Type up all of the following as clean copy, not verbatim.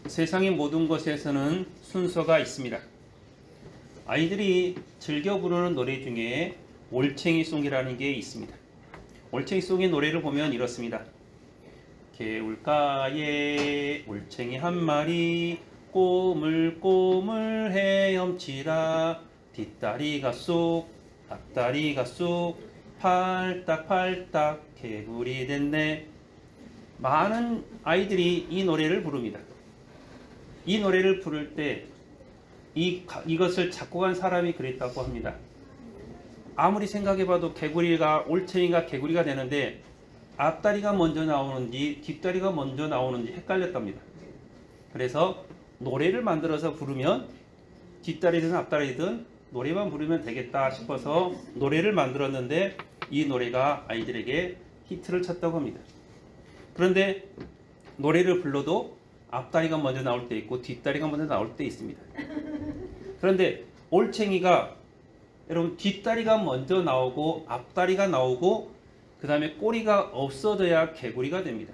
세상의 모든 것에서는 순서가 있습니다. 아이들이 즐겨 부르는 노래 중에 올챙이송이라는 게 있습니다. 올챙이송의 노래를 보면 이렇습니다. 개울가에 올챙이 한 마리 꼬물꼬물 헤엄치다 뒷다리가 쏙 앞다리가 쏙 팔딱팔딱 개구리 됐네. 많은 아이들이 이 노래를 부릅니다. 이 노래를 부를 때 이것을 작곡한 사람이 그랬다고 합니다. 아무리 생각해봐도 올챙이가 개구리가 되는데 앞다리가 먼저 나오는지 뒷다리가 먼저 나오는지 헷갈렸답니다. 그래서 노래를 만들어서 부르면 뒷다리든 앞다리든 노래만 부르면 되겠다 싶어서 노래를 만들었는데 이 노래가 아이들에게 히트를 쳤다고 합니다. 그런데 노래를 불러도 앞다리가 먼저 나올 때 있고 뒷다리가 먼저 나올 때 있습니다. 그런데 올챙이가 여러분 뒷다리가 먼저 나오고 앞다리가 나오고 그 다음에 꼬리가 없어져야 개구리가 됩니다.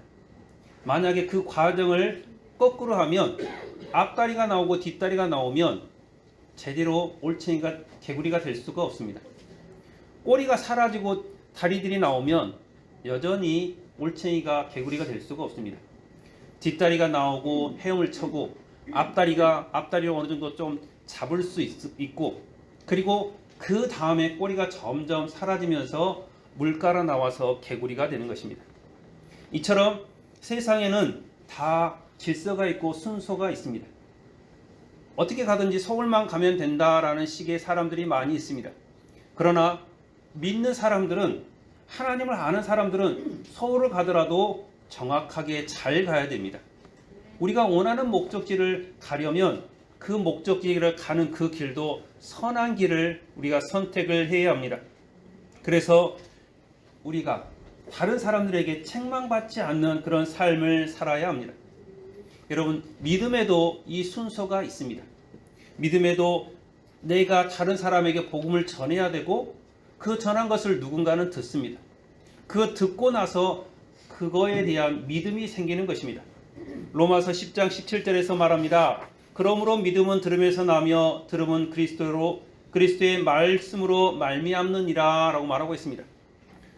만약에 그 과정을 거꾸로 하면 앞다리가 나오고 뒷다리가 나오면 제대로 올챙이가 개구리가 될 수가 없습니다. 꼬리가 사라지고 다리들이 나오면 여전히 올챙이가 개구리가 될 수가 없습니다. 뒷다리가 나오고 헤엄을 쳐고 앞다리를 어느 정도 좀 잡을 수 있고 그리고 그 다음에 꼬리가 점점 사라지면서 물가로 나와서 개구리가 되는 것입니다. 이처럼 세상에는 다 질서가 있고 순서가 있습니다. 어떻게 가든지 서울만 가면 된다라는 식의 사람들이 많이 있습니다. 그러나 믿는 사람들은 하나님을 아는 사람들은 서울을 가더라도 정확하게 잘 가야 됩니다. 우리가 원하는 목적지를 가려면 그 목적지를 가는 그 길도 선한 길을 우리가 선택을 해야 합니다. 그래서 우리가 다른 사람들에게 책망받지 않는 그런 삶을 살아야 합니다. 여러분, 믿음에도 이 순서가 있습니다. 믿음에도 내가 다른 사람에게 복음을 전해야 되고 그 전한 것을 누군가는 듣습니다. 그 듣고 나서 그거에 대한 믿음이 생기는 것입니다. 로마서 10장 17절에서 말합니다. 그러므로 믿음은 들음에서 나며 들음은 그리스도의 말씀으로 말미암느니라 라고 말하고 있습니다.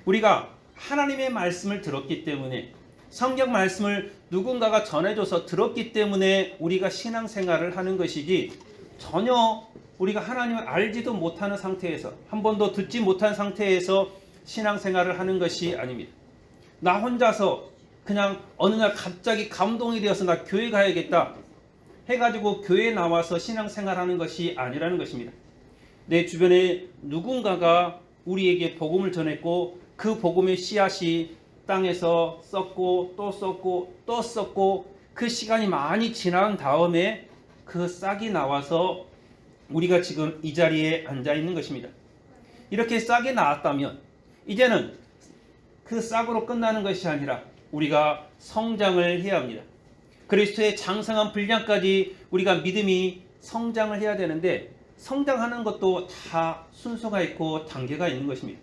우리가 하나님의 말씀을 들었기 때문에 성경 말씀을 누군가가 전해줘서 들었기 때문에 우리가 신앙생활을 하는 것이지 전혀 우리가 하나님을 알지도 못하는 상태에서 한 번도 듣지 못한 상태에서 신앙생활을 하는 것이 아닙니다. 나 혼자서 그냥 어느 날 갑자기 감동이 되어서 나 교회 가야겠다 해가지고 교회에 나와서 신앙생활하는 것이 아니라는 것입니다. 내 주변에 누군가가 우리에게 복음을 전했고 그 복음의 씨앗이 땅에서 썩고 또 썩고 또 썩고 그 시간이 많이 지난 다음에 그 싹이 나와서 우리가 지금 이 자리에 앉아 있는 것입니다. 이렇게 싹이 나왔다면 이제는 그 싹으로 끝나는 것이 아니라 우리가 성장을 해야 합니다. 그리스도의 장성한 분량까지 우리가 믿음이 성장을 해야 되는데 성장하는 것도 다 순서가 있고 단계가 있는 것입니다.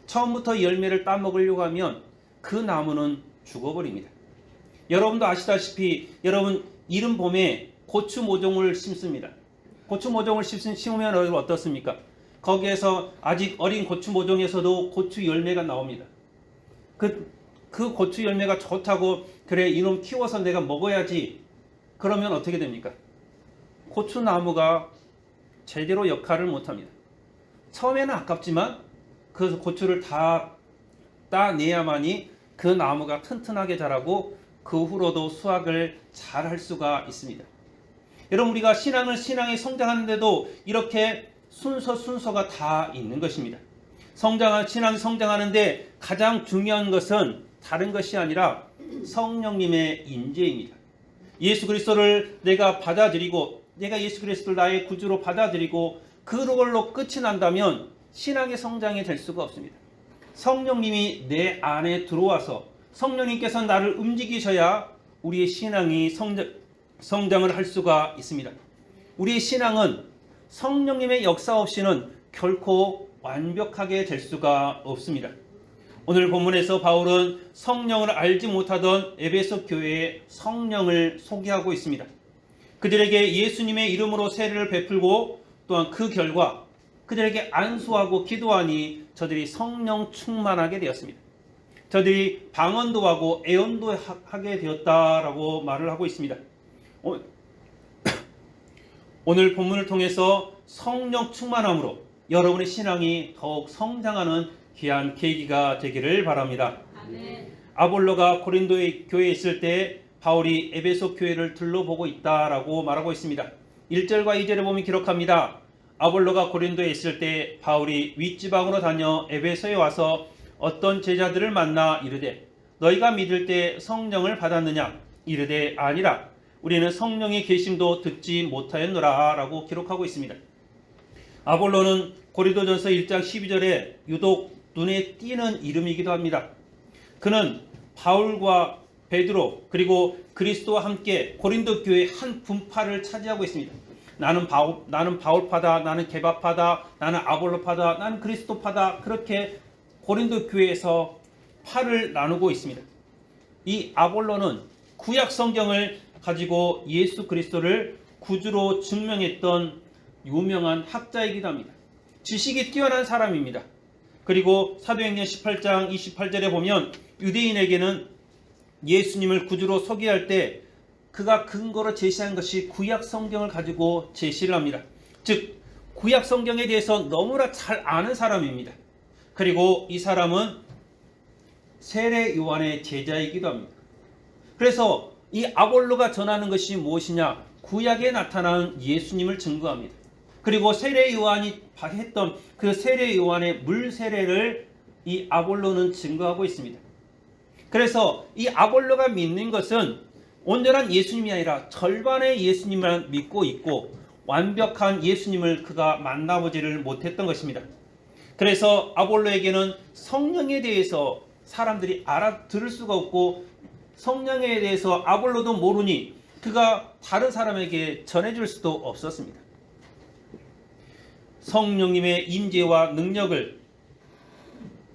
처음부터 열매를 따먹으려고 하면 그 나무는 죽어버립니다. 여러분도 아시다시피 여러분 이른 봄에 고추 모종을 심습니다. 고추 모종을 심으면 어떻습니까? 거기에서 아직 어린 고추 모종에서도 고추 열매가 나옵니다. 그 고추 열매가 좋다고 그래 이놈 키워서 내가 먹어야지 그러면 어떻게 됩니까? 고추 나무가 제대로 역할을 못합니다. 처음에는 아깝지만 그 고추를 다 따내야만이 그 나무가 튼튼하게 자라고 그 후로도 수확을 잘 할 수가 있습니다. 여러분 우리가 신앙이 성장하는데도 이렇게 순서가 다 있는 것입니다. 신앙이 성장하는데 가장 중요한 것은 다른 것이 아니라 성령님의 임재입니다. 예수 그리스도를 내가 받아들이고 내가 예수 그리스도를 나의 구주로 받아들이고 그걸로 끝이 난다면 신앙의 성장이 될 수가 없습니다. 성령님이 내 안에 들어와서 성령님께서 나를 움직이셔야 우리의 신앙이 성장을 할 수가 있습니다. 우리의 신앙은 성령님의 역사 없이는 결코 완벽하게 될 수가 없습니다. 오늘 본문에서 바울은 성령을 알지 못하던 에베소 교회의 성령을 소개하고 있습니다. 그들에게 예수님의 이름으로 세례를 베풀고 또한 그 결과 그들에게 안수하고 기도하니 저들이 성령 충만하게 되었습니다. 저들이 방언도 하고 애언도 하게 되었다라고 말을 하고 있습니다. 오늘 본문을 통해서 성령 충만함으로 여러분의 신앙이 더욱 성장하는 귀한 계기가 되기를 바랍니다. 아멘. 아볼로가 고린도 교회에 있을 때 바울이 에베소 교회를 둘러보고 있다라고 말하고 있습니다. 1절과 2절에 보면 기록합니다. 아볼로가 고린도에 있을 때 바울이 윗지방으로 다녀 에베소에 와서 어떤 제자들을 만나 이르되 너희가 믿을 때 성령을 받았느냐? 이르되 아니라 우리는 성령의 계심도 듣지 못하였노라 라고 기록하고 있습니다. 아볼로는 고린도전서 1장 12절에 유독 눈에 띄는 이름이기도 합니다. 그는 바울과 베드로 그리고 그리스도와 함께 고린도 교회의 한 분파를 차지하고 있습니다. 나는 바울파다, 나는 게바파다, 나는 아볼로파다, 나는 그리스도파다, 그렇게 고린도 교회에서 파를 나누고 있습니다. 이 아볼로는 구약 성경을 가지고 예수 그리스도를 구주로 증명했던 유명한 학자이기도 합니다. 지식이 뛰어난 사람입니다. 그리고 사도행전 18장 28절에 보면 유대인에게는 예수님을 구주로 소개할 때 그가 근거로 제시한 것이 구약 성경을 가지고 제시를 합니다. 즉 구약 성경에 대해서 너무나 잘 아는 사람입니다. 그리고 이 사람은 세례 요한의 제자이기도 합니다. 그래서 이 아볼로가 전하는 것이 무엇이냐? 구약에 나타난 예수님을 증거합니다. 그리고 세례 요한이 했던 그 세례 요한의 물 세례를 이 아볼로는 증거하고 있습니다. 그래서 이 아볼로가 믿는 것은 온전한 예수님이 아니라 절반의 예수님만 믿고 있고 완벽한 예수님을 그가 만나보지를 못했던 것입니다. 그래서 아볼로에게는 성령에 대해서 사람들이 알아들을 수가 없고 성령에 대해서 아볼로도 모르니 그가 다른 사람에게 전해줄 수도 없었습니다. 성령님의 임재와 능력을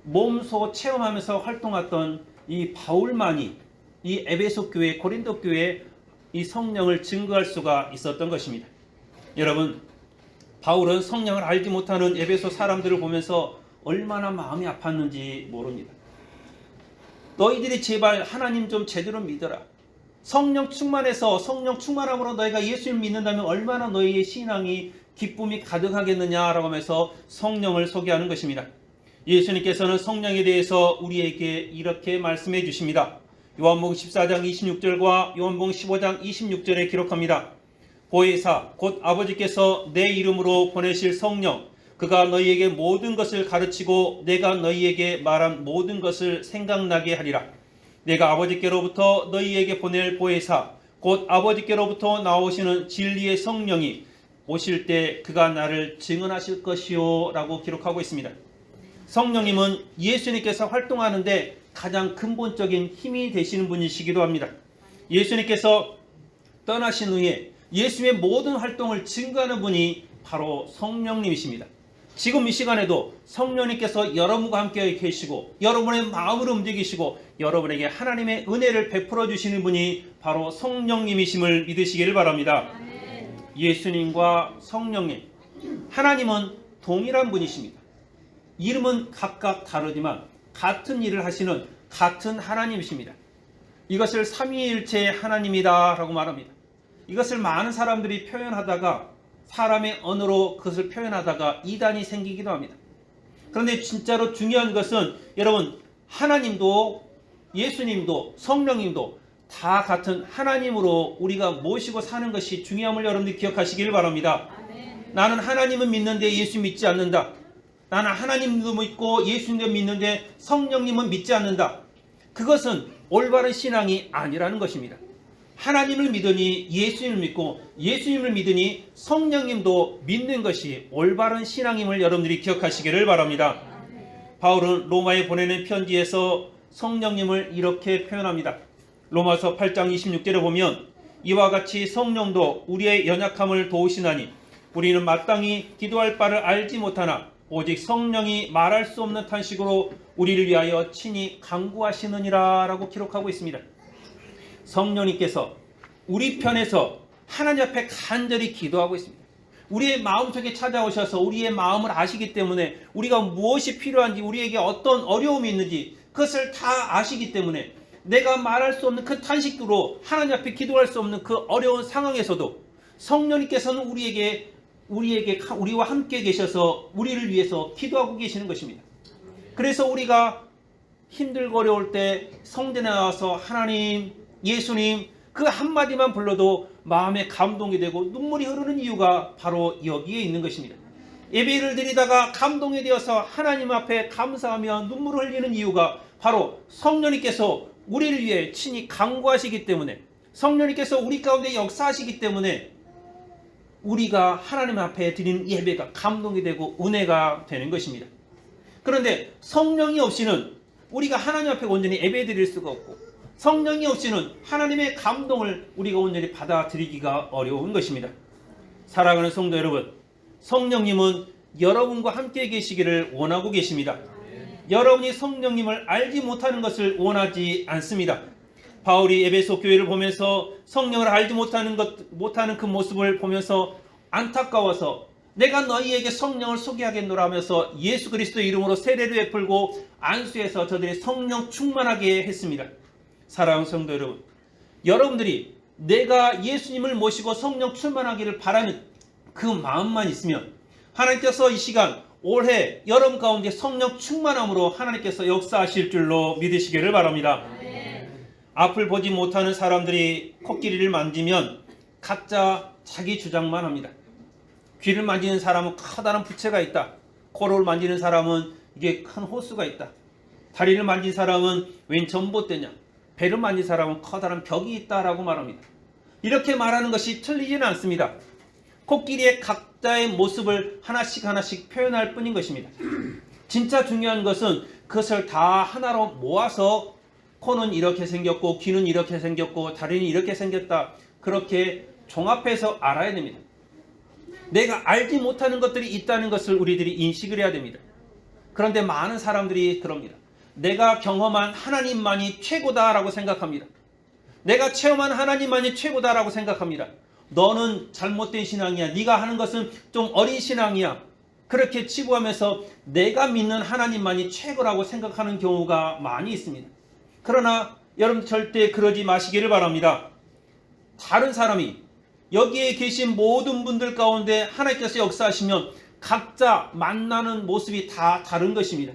몸소 체험하면서 활동했던 이 바울만이 이 에베소 교회, 고린도 교회에 이 성령을 증거할 수가 있었던 것입니다. 여러분, 바울은 성령을 알지 못하는 에베소 사람들을 보면서 얼마나 마음이 아팠는지 모릅니다. 너희들이 제발 하나님 좀 제대로 믿어라. 성령 충만해서 성령 충만함으로 너희가 예수를 믿는다면 얼마나 너희의 신앙이 기쁨이 가득하겠느냐라고 하면서 성령을 소개하는 것입니다. 예수님께서는 성령에 대해서 우리에게 이렇게 말씀해 주십니다. 요한복음 14장 26절과 요한복음 15장 26절에 기록합니다. 보혜사 곧 아버지께서 내 이름으로 보내실 성령 그가 너희에게 모든 것을 가르치고 내가 너희에게 말한 모든 것을 생각나게 하리라. 내가 아버지께로부터 너희에게 보낼 보혜사 곧 아버지께로부터 나오시는 진리의 성령이 오실 때 그가 나를 증언하실 것이요 라고 기록하고 있습니다. 성령님은 예수님께서 활동하는데 가장 근본적인 힘이 되시는 분이시기도 합니다. 예수님께서 떠나신 후에 예수의 모든 활동을 증거하는 분이 바로 성령님이십니다. 지금 이 시간에도 성령님께서 여러분과 함께 계시고 여러분의 마음을 움직이시고 여러분에게 하나님의 은혜를 베풀어 주시는 분이 바로 성령님이심을 믿으시기를 바랍니다. 예수님과 성령님, 하나님은 동일한 분이십니다. 이름은 각각 다르지만 같은 일을 하시는 같은 하나님이십니다. 이것을 삼위일체의 하나님이다 라고 말합니다. 이것을 많은 사람들이 표현하다가 사람의 언어로 그것을 표현하다가 이단이 생기기도 합니다. 그런데 진짜로 중요한 것은 여러분 하나님도 예수님도 성령님도 다 같은 하나님으로 우리가 모시고 사는 것이 중요함을 여러분들이 기억하시길 바랍니다. 나는 하나님을 믿는데 예수 믿지 않는다. 나는 하나님도 믿고 예수님도 믿는데 성령님은 믿지 않는다. 그것은 올바른 신앙이 아니라는 것입니다. 하나님을 믿으니 예수님을 믿고 예수님을 믿으니 성령님도 믿는 것이 올바른 신앙임을 여러분들이 기억하시기를 바랍니다. 바울은 로마에 보내는 편지에서 성령님을 이렇게 표현합니다. 로마서 8장 26절에 보면 이와 같이 성령도 우리의 연약함을 도우시나니 우리는 마땅히 기도할 바를 알지 못하나 오직 성령이 말할 수 없는 탄식으로 우리를 위하여 친히 간구하시느니라 라고 기록하고 있습니다. 성령님께서 우리 편에서 하나님 앞에 간절히 기도하고 있습니다. 우리의 마음속에 찾아오셔서 우리의 마음을 아시기 때문에 우리가 무엇이 필요한지, 우리에게 어떤 어려움이 있는지 그것을 다 아시기 때문에 내가 말할 수 없는 그 탄식으로 하나님 앞에 기도할 수 없는 그 어려운 상황에서도 성령님께서는 우리와 함께 계셔서 우리를 위해서 기도하고 계시는 것입니다. 그래서 우리가 힘들고 어려울 때 성전에 나와서 하나님, 예수님 그 한마디만 불러도 마음에 감동이 되고 눈물이 흐르는 이유가 바로 여기에 있는 것입니다. 예배를 드리다가 감동이 되어서 하나님 앞에 감사하며 눈물을 흘리는 이유가 바로 성령님께서 우리를 위해 친히 간구하시기 때문에, 성령님께서 우리 가운데 역사하시기 때문에 우리가 하나님 앞에 드리는 예배가 감동이 되고 은혜가 되는 것입니다. 그런데 성령이 없이는 우리가 하나님 앞에 온전히 예배 드릴 수가 없고, 성령이 없이는 하나님의 감동을 우리가 온전히 받아들이기가 어려운 것입니다. 사랑하는 성도 여러분, 성령님은 여러분과 함께 계시기를 원하고 계십니다. 여러분이 성령님을 알지 못하는 것을 원하지 않습니다. 바울이 에베소 교회를 보면서 성령을 알지 못하는 그 모습을 보면서 안타까워서 내가 너희에게 성령을 소개하겠노라 하면서 예수 그리스도의 이름으로 세례를 베풀고 안수해서 저들이 성령 충만하게 했습니다. 사랑하는 성도 여러분, 여러분들이 내가 예수님을 모시고 성령 충만하기를 바라는 그 마음만 있으면 하나님께서 이 시간 올해 여러분 가운데 성령 충만함으로 하나님께서 역사하실 줄로 믿으시기를 바랍니다. 앞을 보지 못하는 사람들이 코끼리를 만지면 각자 자기 주장만 합니다. 귀를 만지는 사람은 커다란 부채가 있다. 코를 만지는 사람은 이게 큰 호수가 있다. 다리를 만진 사람은 웬 전봇대냐. 배를 만진 사람은 커다란 벽이 있다라고 말합니다. 이렇게 말하는 것이 틀리지는 않습니다. 코끼리의 각자의 모습을 하나씩 표현할 뿐인 것입니다. 진짜 중요한 것은 그것을 다 하나로 모아서 코는 이렇게 생겼고 귀는 이렇게 생겼고 다리는 이렇게 생겼다, 그렇게 종합해서 알아야 됩니다. 내가 알지 못하는 것들이 있다는 것을 우리들이 인식을 해야 됩니다. 그런데 많은 사람들이 그럽니다. 내가 경험한 하나님만이 최고다라고 생각합니다. 내가 체험한 하나님만이 최고다라고 생각합니다. 너는 잘못된 신앙이야. 네가 하는 것은 좀 어린 신앙이야. 그렇게 치부하면서 내가 믿는 하나님만이 최고라고 생각하는 경우가 많이 있습니다. 그러나 여러분 절대 그러지 마시기를 바랍니다. 다른 사람이 여기에 계신 모든 분들 가운데 하나님께서 역사하시면 각자 만나는 모습이 다 다른 것입니다.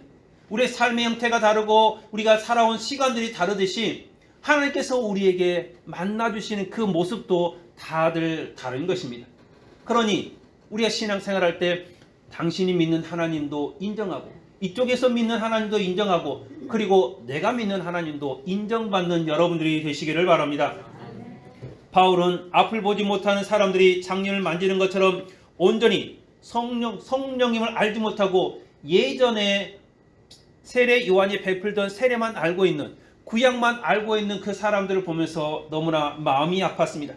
우리의 삶의 형태가 다르고 우리가 살아온 시간들이 다르듯이 하나님께서 우리에게 만나주시는 그 모습도 다들 다른 것입니다. 그러니 우리가 신앙생활할 때 당신이 믿는 하나님도 인정하고 이쪽에서 믿는 하나님도 인정하고 그리고 내가 믿는 하나님도 인정받는 여러분들이 되시기를 바랍니다. 바울은 앞을 보지 못하는 사람들이 장년을 만지는 것처럼 온전히 성령님을 알지 못하고 예전에 세례 요한이 베풀던 세례만 알고 있는, 구약만 알고 있는 그 사람들을 보면서 너무나 마음이 아팠습니다.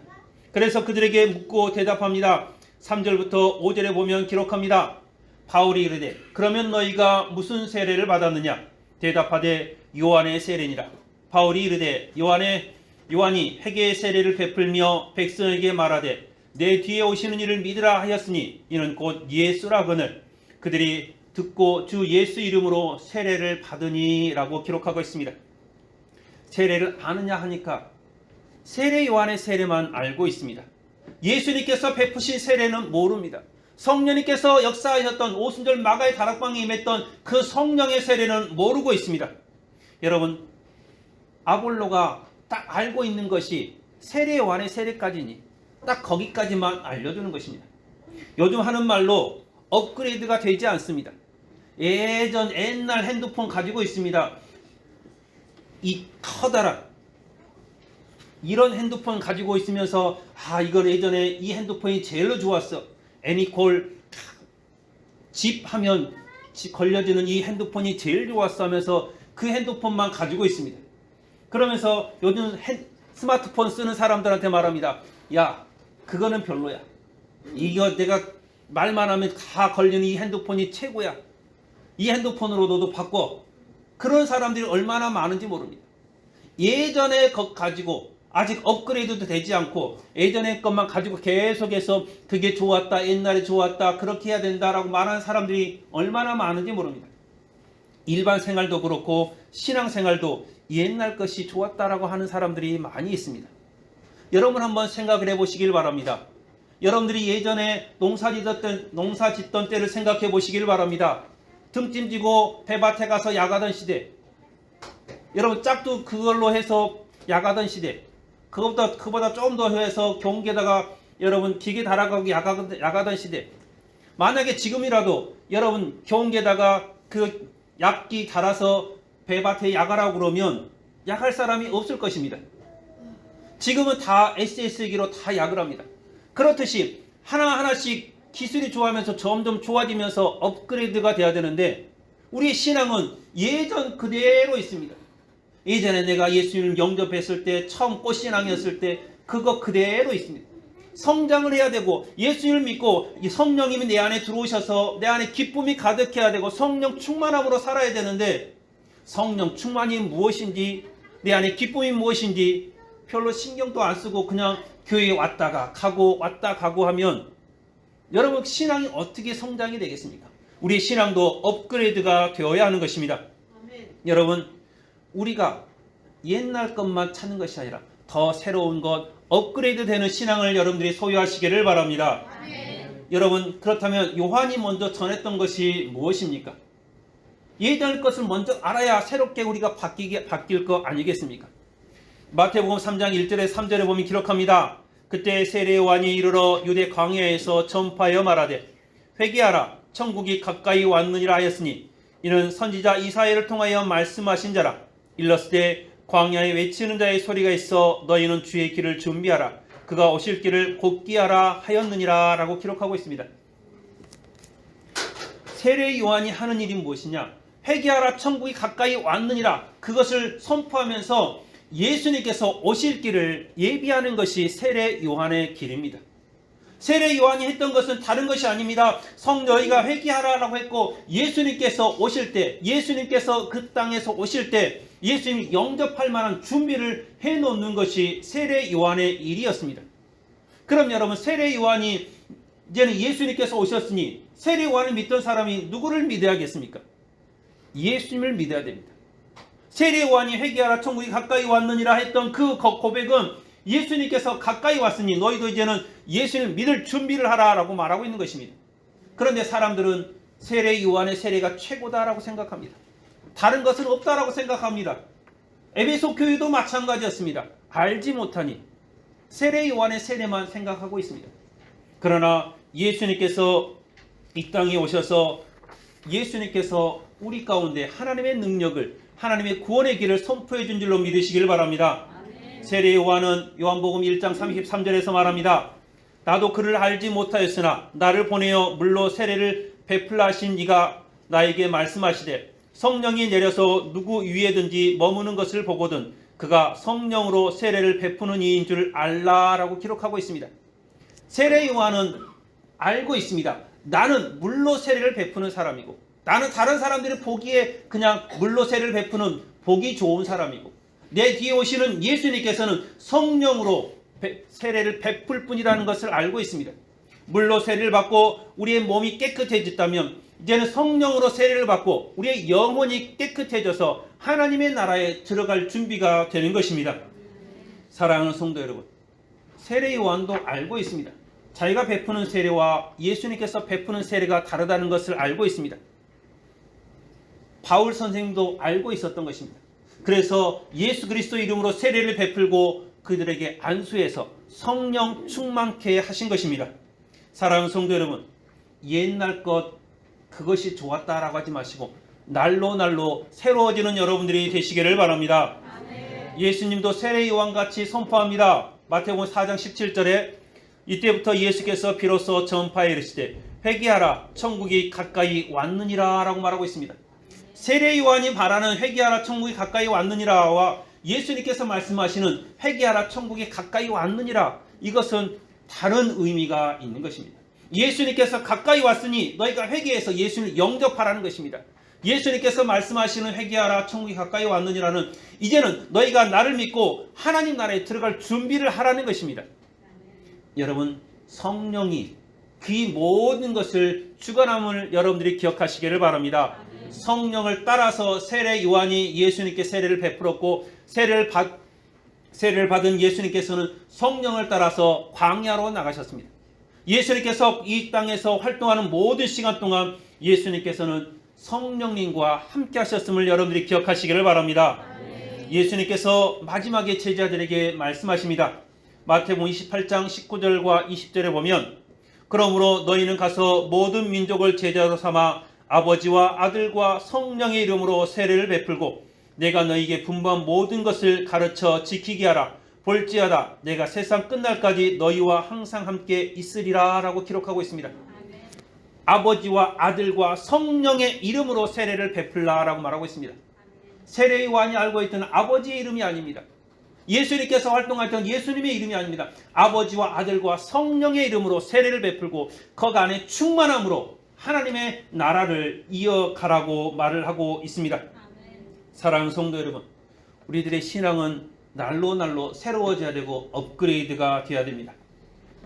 그래서 그들에게 묻고 대답합니다. 3절부터 5절에 보면 기록합니다. 바울이 이르되 그러면 너희가 무슨 세례를 받았느냐? 대답하되 요한의 세례니라. 바울이 이르되 요한이 회개의 세례를 베풀며 백성에게 말하되 내 뒤에 오시는 이를 믿으라 하였으니 이는 곧 예수라거늘 그들이 듣고 주 예수 이름으로 세례를 받으니라고 기록하고 있습니다. 세례를 아느냐 하니까 세례 요한의 세례만 알고 있습니다. 예수님께서 베푸신 세례는 모릅니다. 성령님께서 역사하셨던 오순절 마가의 다락방에 임했던 그 성령의 세례는 모르고 있습니다. 여러분, 아볼로가 딱 알고 있는 것이 세례 요한의 세례까지니 딱 거기까지만 알려주는 것입니다. 요즘 하는 말로 업그레이드가 되지 않습니다. 옛날 핸드폰 가지고 있습니다. 이 커다란 이런 핸드폰 가지고 있으면서 이건 예전에 이 핸드폰이 제일로 좋았어. 애니콜 집 하면 걸려지는 이 핸드폰이 제일 좋았어 하면서 그 핸드폰만 가지고 있습니다. 그러면서 요즘 스마트폰 쓰는 사람들한테 말합니다. 야, 그거는 별로야. 이거 내가 말만 하면 다 걸리는 이 핸드폰이 최고야. 이 핸드폰으로 너도 바꿔. 그런 사람들이 얼마나 많은지 모릅니다. 예전에 가지고 아직 업그레이드도 되지 않고 예전의 것만 가지고 계속해서 그게 좋았다, 옛날에 좋았다, 그렇게 해야 된다라고 말하는 사람들이 얼마나 많은지 모릅니다. 일반 생활도 그렇고 신앙생활도 옛날 것이 좋았다라고 하는 사람들이 많이 있습니다. 여러분 한번 생각을 해보시길 바랍니다. 여러분들이 예전에 농사 짓던 때를 생각해 보시길 바랍니다. 등짐지고 배밭에 가서 야가던 시대, 여러분 짝도 그걸로 해서 야가던 시대, 그보다 좀 더 해서 경계에다가 여러분 기계 달아가고 야가던 시대, 만약에 지금이라도 여러분 경계에다가 그 약기 달아서 배밭에 야가라고 그러면 약할 사람이 없을 것입니다. 지금은 다 SS기로 다 약을 합니다. 그렇듯이 하나하나씩 기술이 좋아하면서 점점 좋아지면서 업그레이드가 돼야 되는데 우리의 신앙은 예전 그대로 있습니다. 예전에 내가 예수님을 영접했을 때 처음 꽃신앙이었을 때 그거 그대로 있습니다. 성장을 해야 되고 예수님을 믿고 성령님이 내 안에 들어오셔서 내 안에 기쁨이 가득해야 되고 성령 충만함으로 살아야 되는데 성령 충만이 무엇인지 내 안에 기쁨이 무엇인지 별로 신경도 안 쓰고 그냥 교회에 왔다 가고 하면 여러분 신앙이 어떻게 성장이 되겠습니까? 우리의 신앙도 업그레이드가 되어야 하는 것입니다. 아멘. 여러분 우리가 옛날 것만 찾는 것이 아니라 더 새로운 것 업그레이드 되는 신앙을 여러분들이 소유하시기를 바랍니다. 아멘. 여러분 그렇다면 요한이 먼저 전했던 것이 무엇입니까? 예전 것을 먼저 알아야 새롭게 우리가 바뀔 거 아니겠습니까? 마태복음 3장 1절에 3절에 보면 기록합니다. 그때 세례 요한이 이르러 유대 광야에서 전파하여 말하되 회개하라 천국이 가까이 왔느니라 하였으니 이는 선지자 이사야를 통하여 말씀하신 자라. 일렀을 때 광야에 외치는 자의 소리가 있어 너희는 주의 길을 준비하라 그가 오실 길을 곧게 하라 하였느니라 라고 기록하고 있습니다. 세례 요한이 하는 일이 무엇이냐? 회개하라 천국이 가까이 왔느니라 그것을 선포하면서 예수님께서 오실 길을 예비하는 것이 세례 요한의 길입니다. 세례 요한이 했던 것은 다른 것이 아닙니다. 너희가 회개하라라고 했고 예수님께서 오실 때 예수님께서 그 땅에서 오실 때 예수님이 영접할 만한 준비를 해놓는 것이 세례 요한의 일이었습니다. 그럼 여러분 세례 요한이 이제는 예수님께서 오셨으니 세례 요한을 믿던 사람이 누구를 믿어야겠습니까? 예수님을 믿어야 됩니다. 세례 요한이 회개하라 천국이 가까이 왔느니라 했던 그 고백은 예수님께서 가까이 왔으니 너희도 이제는 예수님을 믿을 준비를 하라라고 말하고 있는 것입니다. 그런데 사람들은 세례 요한의 세례가 최고다라고 생각합니다. 다른 것은 없다라고 생각합니다. 에베소 교회도 마찬가지였습니다. 알지 못하니 세례 요한의 세례만 생각하고 있습니다. 그러나 예수님께서 이 땅에 오셔서 예수님께서 우리 가운데 하나님의 능력을 하나님의 구원의 길을 선포해 준 줄로 믿으시길 바랍니다. 아멘. 세례 요한은 요한복음 1장 33절에서 말합니다. 나도 그를 알지 못하였으나 나를 보내어 물로 세례를 베풀라 하신 이가 나에게 말씀하시되 성령이 내려서 누구 위에든지 머무는 것을 보거든 그가 성령으로 세례를 베푸는 이인 줄 알라라고 기록하고 있습니다. 세례 요한은 알고 있습니다. 나는 물로 세례를 베푸는 사람이고 나는 다른 사람들이 보기에 그냥 물로 세례를 베푸는 보기 좋은 사람이고 내 뒤에 오시는 예수님께서는 성령으로 세례를 베풀 뿐이라는 것을 알고 있습니다. 물로 세례를 받고 우리의 몸이 깨끗해졌다면 이제는 성령으로 세례를 받고 우리의 영혼이 깨끗해져서 하나님의 나라에 들어갈 준비가 되는 것입니다. 사랑하는 성도 여러분, 세례 요한도 알고 있습니다. 자기가 베푸는 세례와 예수님께서 베푸는 세례가 다르다는 것을 알고 있습니다. 바울 선생님도 알고 있었던 것입니다. 그래서 예수 그리스도 이름으로 세례를 베풀고 그들에게 안수해서 성령 충만케 하신 것입니다. 사랑하는 성도 여러분, 옛날 것 그것이 좋았다라고 하지 마시고 날로 새로워지는 여러분들이 되시기를 바랍니다. 아멘. 예수님도 세례 요한같이 선포합니다. 마태복음 4장 17절에 이때부터 예수께서 비로소 전파에 이르시되 회개하라 천국이 가까이 왔느니라 라고 말하고 있습니다. 세례 요한이 말하는 회개하라 천국이 가까이 왔느니라와 예수님께서 말씀하시는 회개하라 천국이 가까이 왔느니라 이것은 다른 의미가 있는 것입니다. 예수님께서 가까이 왔으니 너희가 회개해서 예수님을 영접하라는 것입니다. 예수님께서 말씀하시는 회개하라 천국이 가까이 왔느니라는, 이제는 너희가 나를 믿고 하나님 나라에 들어갈 준비를 하라는 것입니다. 여러분, 성령이 그 모든 것을 주관함을 여러분들이 기억하시기를 바랍니다. 성령을 따라서 세례 요한이 예수님께 세례를 베풀었고, 세례를 받은 예수님께서는 성령을 따라서 광야로 나가셨습니다. 예수님께서 이 땅에서 활동하는 모든 시간 동안 예수님께서는 성령님과 함께 하셨음을 여러분들이 기억하시기를 바랍니다. 예수님께서 마지막에 제자들에게 말씀하십니다. 마태복음 28장 19절과 20절에 보면, 그러므로 너희는 가서 모든 민족을 제자로 삼아 아버지와 아들과 성령의 이름으로 세례를 베풀고 내가 너희에게 분부한 모든 것을 가르쳐 지키게 하라. 볼지어다 내가 세상 끝날까지 너희와 항상 함께 있으리라 라고 기록하고 있습니다. 아버지와 아들과 성령의 이름으로 세례를 베풀라 라고 말하고 있습니다. 세례 요한이 알고 있던 아버지의 이름이 아닙니다. 예수님께서 활동하던 예수님의 이름이 아닙니다. 아버지와 아들과 성령의 이름으로 세례를 베풀고 그 안에 충만함으로 하나님의 나라를 이어가라고 말을 하고 있습니다. 사랑하는 성도 여러분, 우리들의 신앙은 날로 날로 새로워져야 되고 업그레이드가 되어야 됩니다.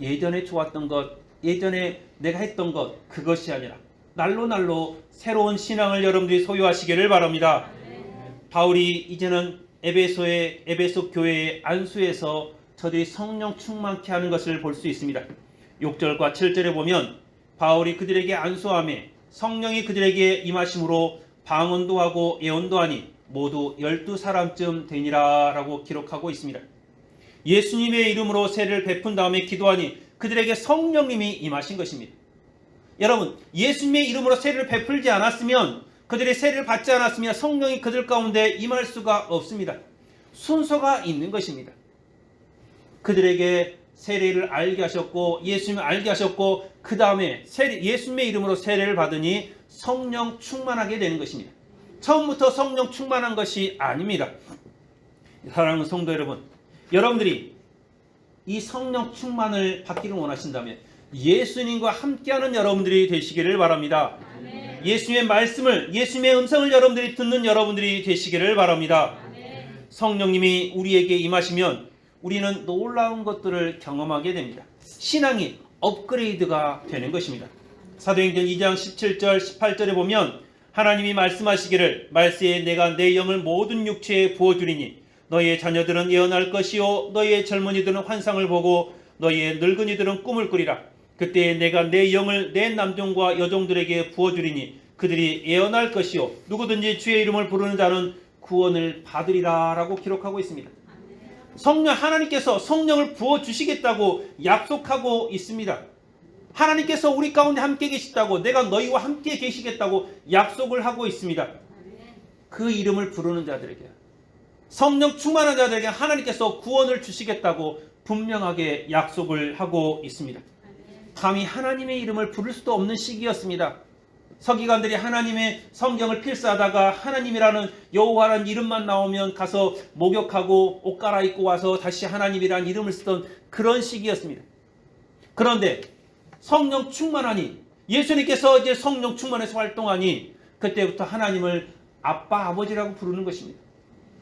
예전에 좋았던 것, 예전에 내가 했던 것, 그것이 아니라 날로 날로 새로운 신앙을 여러분들이 소유하시기를 바랍니다. 바울이 이제는 에베소 교회의 안수에서 저들이 성령 충만케 하는 것을 볼 수 있습니다. 6절과 7절에 보면 바울이 그들에게 안수하며 성령이 그들에게 임하심으로 방언도 하고 예언도 하니 모두 12사람쯤 되니라 라고 기록하고 있습니다. 예수님의 이름으로 세례를 베푼 다음에 기도하니 그들에게 성령님이 임하신 것입니다. 여러분, 예수님의 이름으로 세례를 베풀지 않았으면, 그들이 세례를 받지 않았으면 성령이 그들 가운데 임할 수가 없습니다. 순서가 있는 것입니다. 그들에게 세례를 알게 하셨고 예수님을 알게 하셨고 그 다음에 예수님의 이름으로 세례를 받으니 성령 충만하게 되는 것입니다. 처음부터 성령 충만한 것이 아닙니다. 사랑하는 성도 여러분, 여러분들이 이 성령 충만을 받기를 원하신다면 예수님과 함께하는 여러분들이 되시기를 바랍니다. 예수님의 말씀을, 예수님의 음성을 여러분들이 듣는 여러분들이 되시기를 바랍니다. 성령님이 우리에게 임하시면 우리는 놀라운 것들을 경험하게 됩니다. 신앙이 업그레이드가 되는 것입니다. 사도행전 2장 17절 18절에 보면 하나님이 말씀하시기를 말세에 내가 내 영을 모든 육체에 부어주리니 너희의 자녀들은 예언할 것이요 너희의 젊은이들은 환상을 보고 너희의 늙은이들은 꿈을 꾸리라. 그때 내가 내 영을 내 남종과 여종들에게 부어주리니 그들이 예언할 것이요 누구든지 주의 이름을 부르는 자는 구원을 받으리라 라고 기록하고 있습니다. 성령, 하나님께서 성령을 부어주시겠다고 약속하고 있습니다. 하나님께서 우리 가운데 함께 계시다고, 내가 너희와 함께 계시겠다고 약속을 하고 있습니다. 그 이름을 부르는 자들에게, 성령 충만한 자들에게 하나님께서 구원을 주시겠다고 분명하게 약속을 하고 있습니다. 감히 하나님의 이름을 부를 수도 없는 시기였습니다. 서기관들이 하나님의 성경을 필사하다가 하나님이라는 여호와라는 이름만 나오면 가서 목욕하고 옷 갈아입고 와서 다시 하나님이라는 이름을 쓰던 그런 시기였습니다. 그런데 성령 충만하니, 예수님께서 이제 성령 충만해서 활동하니 그때부터 하나님을 아빠, 아버지라고 부르는 것입니다.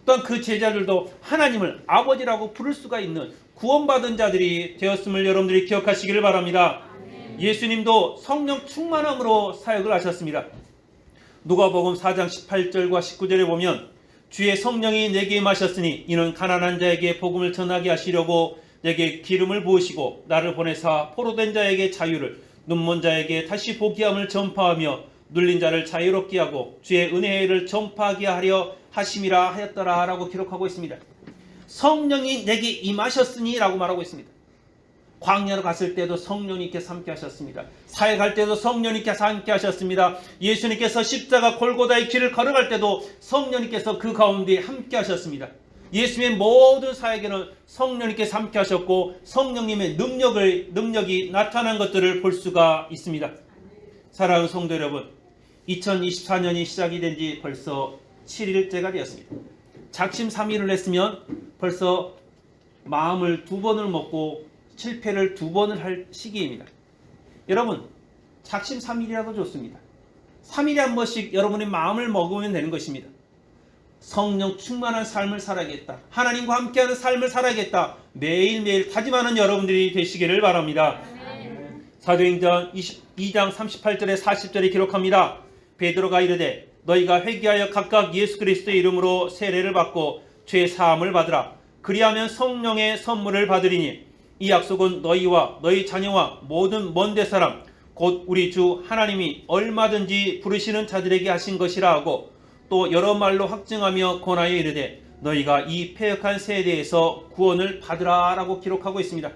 또한 그 제자들도 하나님을 아버지라고 부를 수가 있는 구원받은 자들이 되었음을 여러분들이 기억하시기를 바랍니다. 예수님도 성령 충만함으로 사역을 하셨습니다. 누가복음 4장 18절과 19절에 보면 주의 성령이 내게 임하셨으니 이는 가난한 자에게 복음을 전하게 하시려고 내게 기름을 부으시고 나를 보내사 포로된 자에게 자유를, 눈먼 자에게 다시 보기함을 전파하며 눌린 자를 자유롭게 하고 주의 은혜를 전파하게 하려 하심이라 하였더라 라고 기록하고 있습니다. 성령이 내게 임하셨으니 라고 말하고 있습니다. 광야로 갔을 때도 성령님께서 함께 하셨습니다. 사역할 때도 성령님께서 함께 하셨습니다. 예수님께서 십자가 골고다의 길을 걸어갈 때도 성령님께서 그 가운데 함께 하셨습니다. 예수님의 모든 사역에는 성령님께서 함께 하셨고 성령님의 능력이 나타난 것들을 볼 수가 있습니다. 사랑하는 성도 여러분, 2024년이 시작이 된 지 벌써 7일째가 되었습니다. 작심 3일을 했으면 벌써 마음을 2번을 먹고 실패를 2번을 할 시기입니다. 여러분, 작심 3일이라도 좋습니다. 3일에 한 번씩 여러분의 마음을 먹으면 되는 것입니다. 성령 충만한 삶을 살아야겠다. 하나님과 함께하는 삶을 살아야겠다. 매일매일 다짐하는 여러분들이 되시기를 바랍니다. 사도행전 22장 38절에 40절에 기록합니다. 베드로가 이르되 너희가 회개하여 각각 예수 그리스도의 이름으로 세례를 받고 죄 사함을 받으라. 그리하면 성령의 선물을 받으리니 이 약속은 너희와 너희 자녀와 모든 먼데 사람 곧 우리 주 하나님이 얼마든지 부르시는 자들에게 하신 것이라 하고 또 여러 말로 확증하며 권하여 이르되 너희가 이 패역한 세대에서 구원을 받으라 라고 기록하고 있습니다.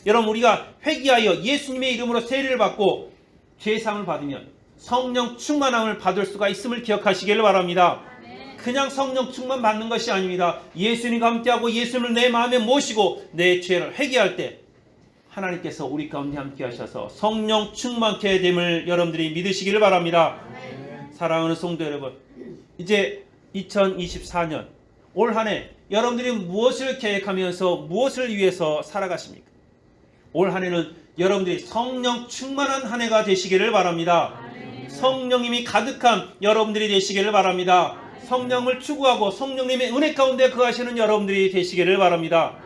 여러분, 우리가 회개하여 예수님의 이름으로 세례를 받고 죄사함을 받으면 성령 충만함을 받을 수가 있음을 기억하시기를 바랍니다. 그냥 성령 충만 받는 것이 아닙니다. 예수님과 함께하고 예수님을 내 마음에 모시고 내 죄를 회개할 때 하나님께서 우리 가운데 함께 하셔서 성령 충만케 됨을 여러분들이 믿으시기를 바랍니다. 사랑하는 성도 여러분, 이제 2024년 올 한 해 여러분들이 무엇을 계획하면서 무엇을 위해서 살아가십니까? 올 한 해는 여러분들이 성령 충만한 한 해가 되시기를 바랍니다. 성령님이 가득한 여러분들이 되시기를 바랍니다. 성령을 추구하고 성령님의 은혜 가운데 거하시는 여러분들이 되시기를 바랍니다.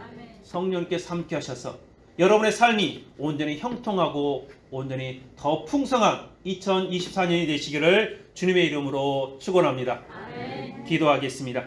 성령님께서 함께 하셔서 여러분의 삶이 온전히 형통하고 온전히 더 풍성한 2024년이 되시기를 주님의 이름으로 축원합니다. 기도하겠습니다.